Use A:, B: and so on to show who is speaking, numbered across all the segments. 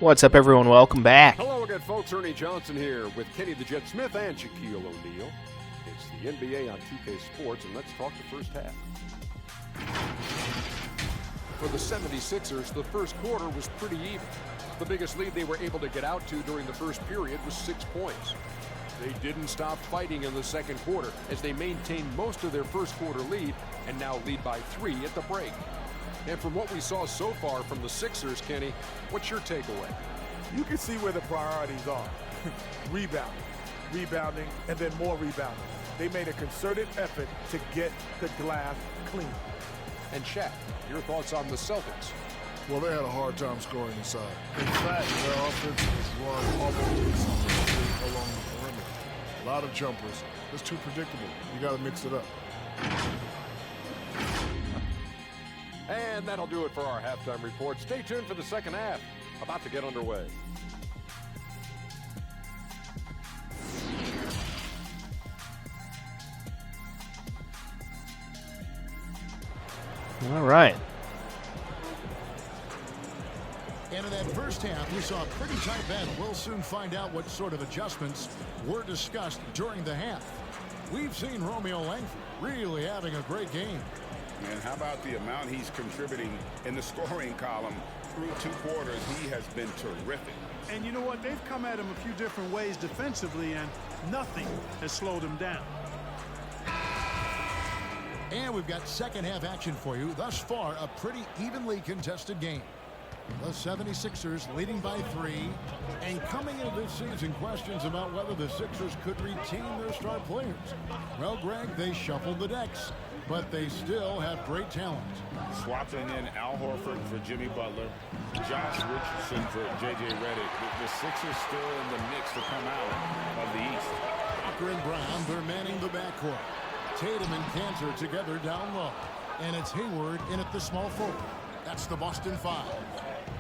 A: What's up, everyone? Welcome back.
B: Hello again, folks. Ernie Johnson here with Kenny the Jet Smith and Shaquille O'Neal. It's the NBA on 2K Sports, and let's talk the first half. For the 76ers, the first quarter was pretty even. The biggest lead they were able to get out to during the first period was 6 points. They didn't stop fighting in the second quarter as they maintained most of their first quarter lead and now lead by 3 at the break. And from what we saw so far from the Sixers, Kenny, what's your takeaway?
C: You can see where the priorities are. Rebounding, and then more rebounding. They made a concerted effort to get the glass clean.
B: And Shaq, your thoughts on the Celtics?
D: Well, they had a hard time scoring inside. In fact, their offense was run almost along the perimeter. A lot of jumpers. It's too predictable. You got to mix it up.
B: And that'll do it for our halftime report. Stay tuned for the second half. About to get underway.
A: All right.
E: And in that first half, we saw a pretty tight battle. We'll soon find out what sort of adjustments were discussed during the half. We've seen Romeo Langford really having a great game.
F: And how about the amount he's contributing in the scoring column through 2 quarters? He has been terrific.
G: And you know what? They've come at him a few different ways defensively, and nothing has slowed him down.
E: And we've got second half action for you. Thus far, a pretty evenly contested game. The 76ers leading by 3. And coming into this season, questions about whether the Sixers could retain their star players. Well, Greg, they shuffled the decks, but they still have great talent.
F: Swapping in Al Horford for Jimmy Butler, Josh Richardson for J.J. Redick. The Sixers still in the mix to come out of the East.
E: Walker and Brown, they're manning the backcourt. Tatum and Cantor together down low. And it's Hayward in at the small forward. That's the Boston 5.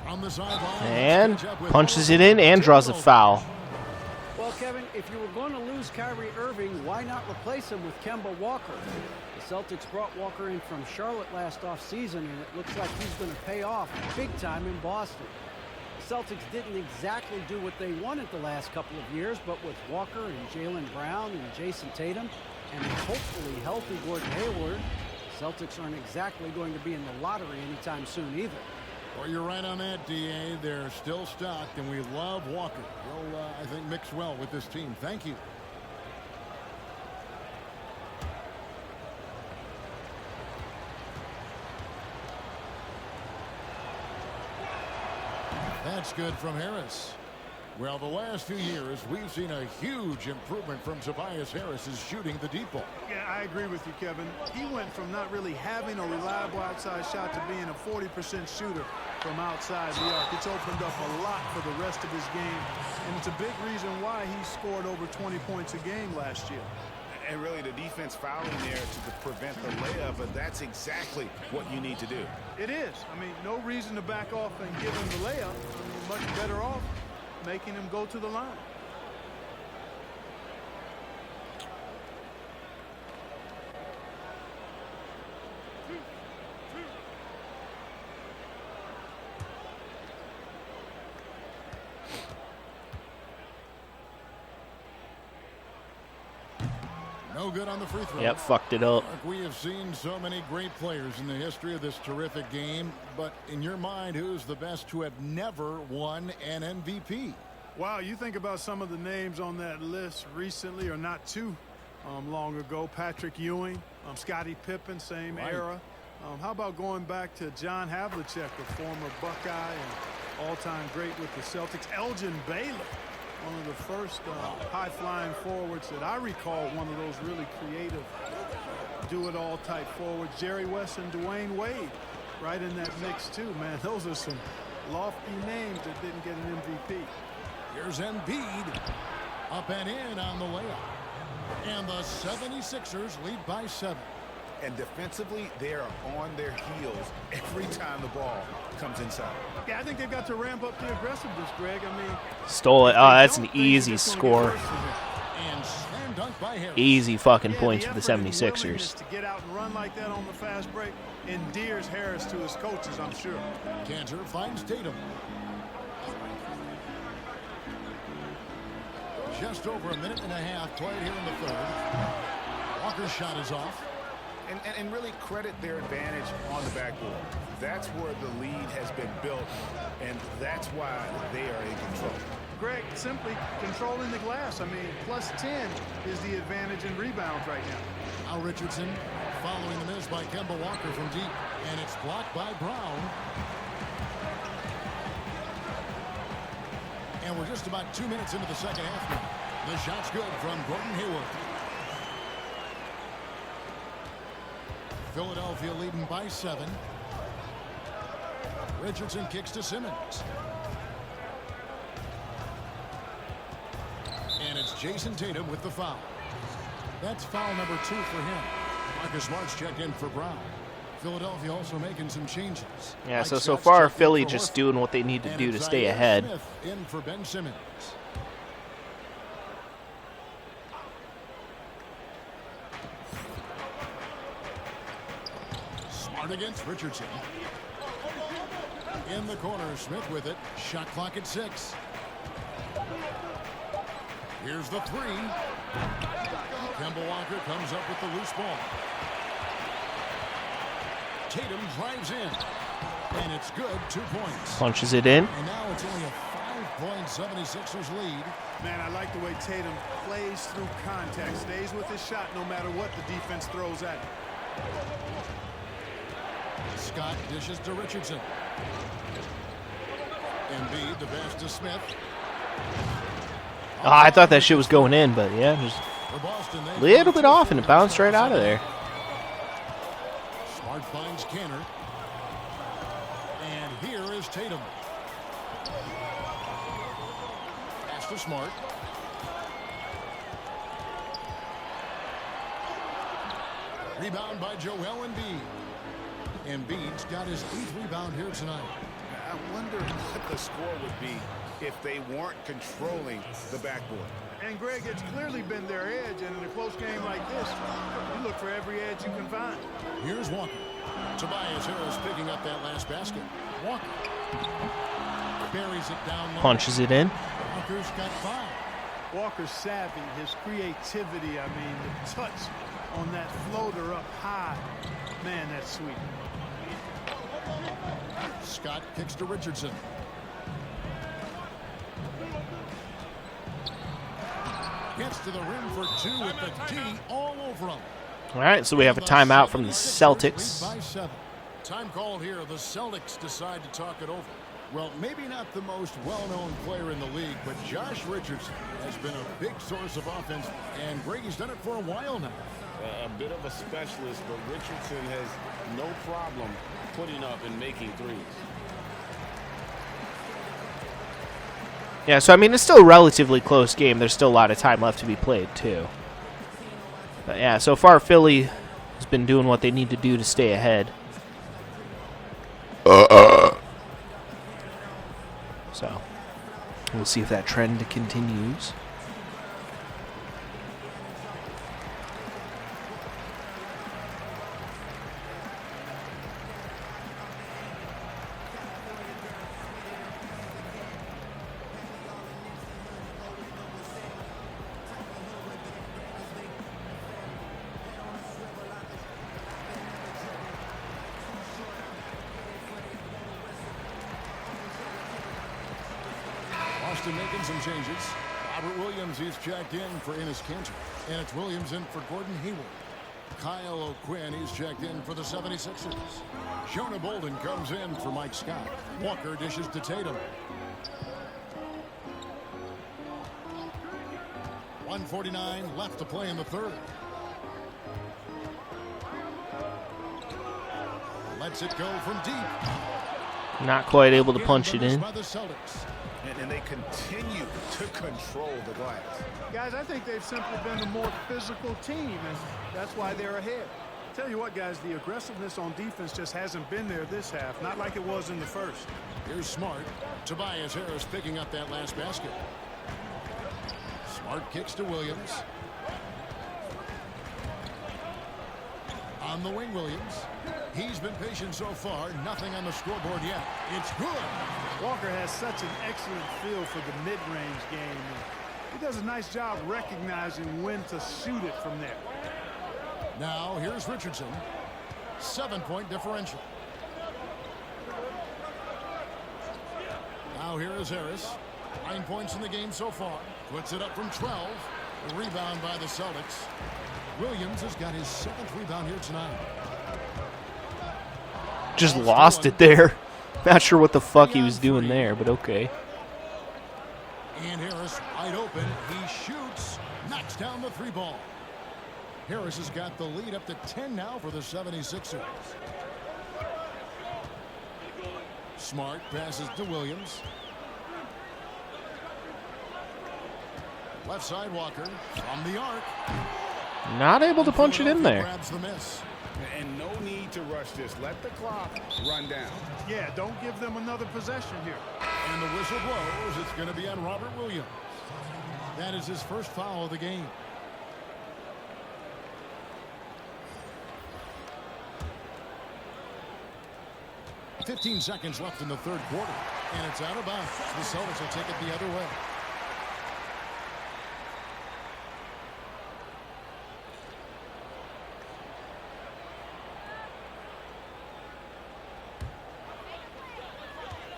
E: On the sideline.
A: And punches it in and draws a foul.
H: Well, Kevin, if you were going to lose Kyrie Irving, why not replace him with Kemba Walker? The Celtics brought Walker in from Charlotte last offseason, and it looks like he's going to pay off big time in Boston. The Celtics didn't exactly do what they wanted the last couple of years, but with Walker and Jaylen Brown and Jason Tatum, and hopefully healthy Gordon Hayward, the Celtics aren't exactly going to be in the lottery anytime soon either.
E: Well, you're right on that, D.A. They're still stocked, and we love Walker. He'll, I think, mix well with this team. Thank you. That's good from Harris. Well, the last few years, we've seen a huge improvement from Tobias Harris's shooting the deep ball.
G: Yeah, I agree with you, Kevin. He went from not really having a reliable outside shot to being a 40% shooter from outside the arc. It's opened up a lot for the rest of his game, and it's a big reason why he scored over 20 points a game last year.
F: And really, the defense fouling there to prevent the layup, but that's exactly what you need to do.
G: It is. I mean, no reason to back off and give him the layup. I mean, much better off making him go to the line.
E: No good on the free throw.
A: Yep, fucked it up.
E: We have seen so many great players in the history of this terrific game, but in your mind, who's the best to have never won an MVP?
G: Wow, you think about some of the names on that list recently, or not too long ago. Patrick Ewing, Scottie Pippen, same era. How about going back to John Havlicek, a former Buckeye and all-time great with the Celtics. Elgin Baylor, one of the first high-flying forwards that I recall, one of those really creative, do-it-all type forwards. Jerry West and Dwayne Wade right in that mix too, man. Those are some lofty names that didn't get an MVP.
E: Here's Embiid. Up and in on the layup. And the 76ers lead by 7.
F: And defensively, they are on their heels every time the ball comes inside.
G: Yeah, I think they've got to ramp up the aggressiveness, Greg. I mean,
A: Stole it. Oh, that's an easy score.
E: And slam dunk by Harris.
A: Easy fucking points for the 76ers.
G: To get out and run like that on the fast break endears Harris to his coaches, I'm sure.
E: Cantor finds Tatum. just over a minute and a half played here in the third. Walker's shot is off.
F: And really credit their advantage on the backboard. That's where the lead has been built, and that's why they are in control.
G: Greg, simply controlling the glass. I mean, plus 10 is the advantage in rebounds right now.
E: Now Richardson following the miss by Kemba Walker from deep, and it's blocked by Brown. And we're just about 2 minutes into the second half now. The shot's good from Gordon Hayward. Philadelphia leading by 7. Richardson kicks to Simmons. And it's Jason Tatum with the foul. That's foul number 2 for him. Marcus Smart's checked in for Brown. Philadelphia also making some changes.
A: Yeah, so far Philly just doing what they need to do to stay ahead.
E: Smith in for Ben Simmons. Smart against Richardson. In the corner, Smith with it. Shot clock at 6. Here's the 3. Kemba Walker comes up with the loose ball. Tatum drives in. And it's good. 2 points.
A: Punches it in.
E: And now it's only a 5-point 76ers lead.
G: Man, I like the way Tatum plays through contact, stays with his shot no matter what the defense throws at him.
E: Scott dishes to Richardson. Embiid, the pass to Smith.
A: Oh, I thought that shit was going in, but yeah, just a little bit off, and it bounced right out of there.
E: Smart finds Canner. And here is Tatum. Pass to Smart. Rebound by Joel Embiid. Embiid's got his 8th rebound here tonight.
F: I wonder what the score would be if they weren't controlling the backboard.
G: And Greg, it's clearly been their edge, and in a close game like this, you look for every edge you can find.
E: Here's Walker. Tobias Harris picking up that last basket. Walker buries it down low.
A: Punches it in.
E: Walker's got 5.
G: Walker's savvy, his creativity, I mean, the touch on that floater up high. Man, that's sweet.
E: Scott kicks to Richardson. Gets to the rim for 2 with the D all over him.
A: All right, so we have a timeout from the Celtics.
E: By 7. Time called here. The Celtics decide to talk it over. Well, maybe not the most well-known player in the league, but Josh Richardson has been a big source of offense, and Brady's done it for a while now.
F: A bit of a specialist, but Richardson has no problem putting up and making threes.
A: Yeah, so I mean, it's still a relatively close game. There's still a lot of time left to be played, too. But yeah, so far Philly has been doing what they need to do to stay ahead. So we'll see if that trend continues.
E: Boston making some changes. Robert Williams is checked in for Enes Kanter. And it's Williams in for Gordon Hayward. Kyle O'Quinn is checked in for the 76ers. Jonah Bolden comes in for Mike Scott. Walker dishes to Tatum. 1:49 left to play in the third. Lets it go from deep.
A: Not quite able to punch it in.
E: By the Celtics.
F: And they continue to control the glass.
G: Guys, I think they've simply been a more physical team, and that's why they're ahead. Tell you what, guys, the aggressiveness on defense just hasn't been there this half, not like it was in the first.
E: Here's Smart. Tobias Harris picking up that last basket. Smart kicks to Williams. On the wing, Williams. He's been patient so far. Nothing on the scoreboard yet. It's good.
G: Walker has such an excellent feel for the mid-range game. He does a nice job recognizing when to shoot it from there.
E: Now here's Richardson. 7-point differential. Now here is Harris. 9 points in the game so far. Puts it up from 12. A rebound by the Celtics. Williams has got his 7th rebound here tonight.
A: Just lost it there. Not sure what the fuck he was doing there, but okay.
E: And Harris wide open. He shoots. Knocks down the 3 ball. Harris has got the lead up to 10 now for the 76ers. Smart passes to Williams. Left side Walker from the arc.
A: Not able to punch it in there.
E: Grabs the miss.
F: And no need to rush this. Let the clock run down.
G: Yeah, don't give them another possession here.
E: And the whistle blows. It's going to be on Robert Williams. That is his first foul of the game. "15 seconds left in the third quarter, and it's out of bounds. The Celtics will take it the other way.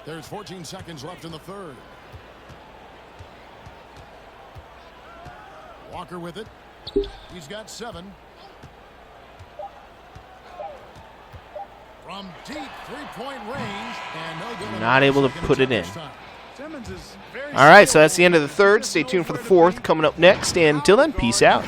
E: There's 14 seconds left in the third. Walker with it. He's got 7. From deep 3-point range. And no good.
A: Not able to put it in.
G: Simmons is very
A: All right, so that's the end of the third. Stay tuned for the fourth coming up next. And until then, peace out.